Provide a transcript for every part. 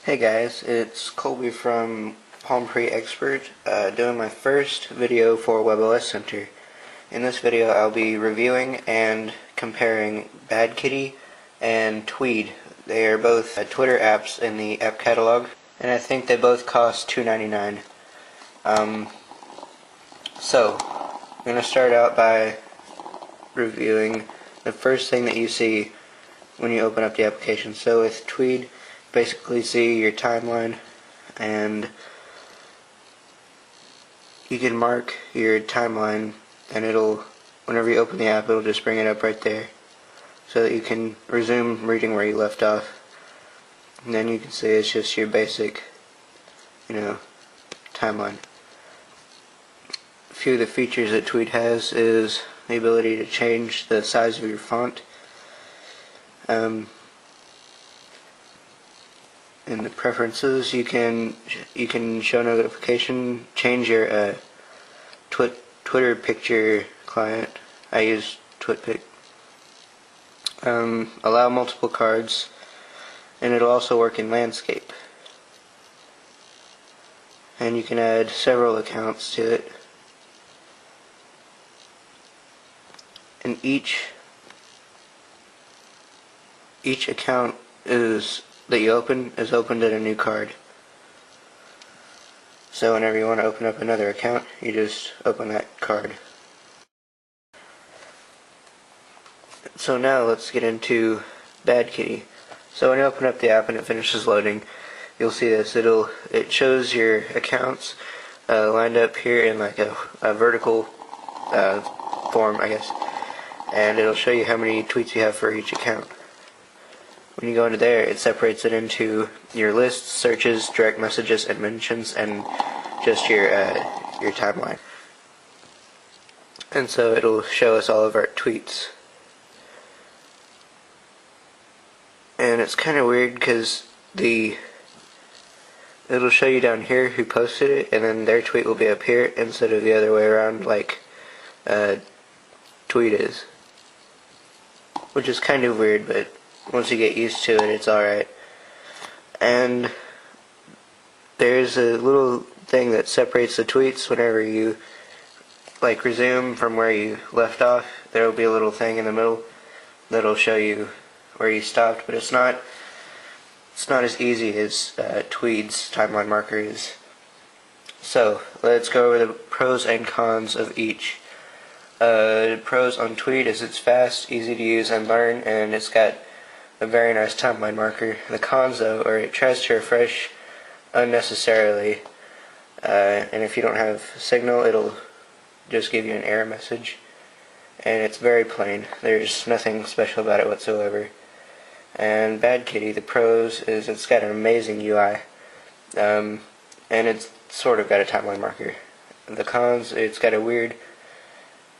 Hey guys, it's Colby from Palm Pre Expert, doing my first video for WebOS Center. In this video I'll be reviewing and comparing Bad Kitty and Tweed. They are both Twitter apps in the app catalog, and I think they both cost $2.99. So, I'm going to start out by reviewing the first thing that you see when you open up the application. So with Tweed, basically see your timeline, and you can mark your timeline, and whenever you open the app, it'll just bring it up right there so that you can resume reading where you left off. And then you can see it's just your basic, timeline. A few of the features that Tweed has is the ability to change the size of your font. In the preferences, you can show notification, change your Twitter picture client. I use TwitPic. Allow multiple cards, and it'll also work in landscape. And you can add several accounts to it. And each account that you open is opened at a new card. So whenever you want to open up another account, you just open that card. So now let's get into Bad Kitty. So when you open up the app and it finishes loading, you'll see this. It shows your accounts lined up here in like a vertical form, I guess, and it'll show you how many tweets you have for each account. When you go into there, it separates it into your lists, searches, direct messages, and mentions, and just your timeline. And so it'll show us all of our tweets. And it's kind of weird because it'll show you down here who posted it, and then their tweet will be up here instead of the other way around like Tweet is. Which is kind of weird, but once you get used to it, it's alright. And there's a little thing that separates the tweets whenever you resume from where you left off. There will be a little thing in the middle that'll show you where you stopped, but it's not as easy as Tweed's timeline marker is. So let's go over the pros and cons of each. Pros on Tweed is it's fast, easy to use and learn, and it's got a very nice timeline marker. The cons, though, are it tries to refresh unnecessarily, and if you don't have signal, it'll just give you an error message, and it's very plain. There's nothing special about it whatsoever. And Bad Kitty, the pros, is it's got an amazing UI, and it's sort of got a timeline marker. The cons, it's got a weird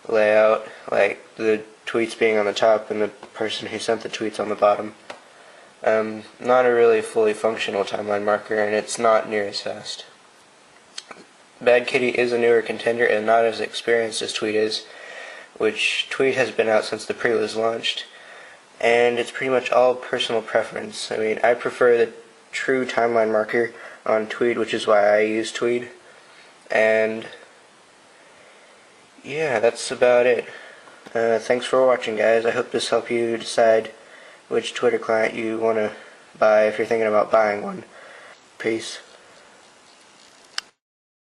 layout, like the tweets being on the top and the person who sent the tweets on the bottom. Not a really fully functional timeline marker, and it's not near as fast. Bad Kitty is a newer contender and not as experienced as Tweed is, which Tweed has been out since the pre was launched, and it's pretty much all personal preference. I mean, I prefer the true timeline marker on Tweed, which is why I use Tweed, and yeah, that's about it. Thanks for watching, guys. I hope this helped you decide which Twitter client you want to buy if you're thinking about buying one. Peace.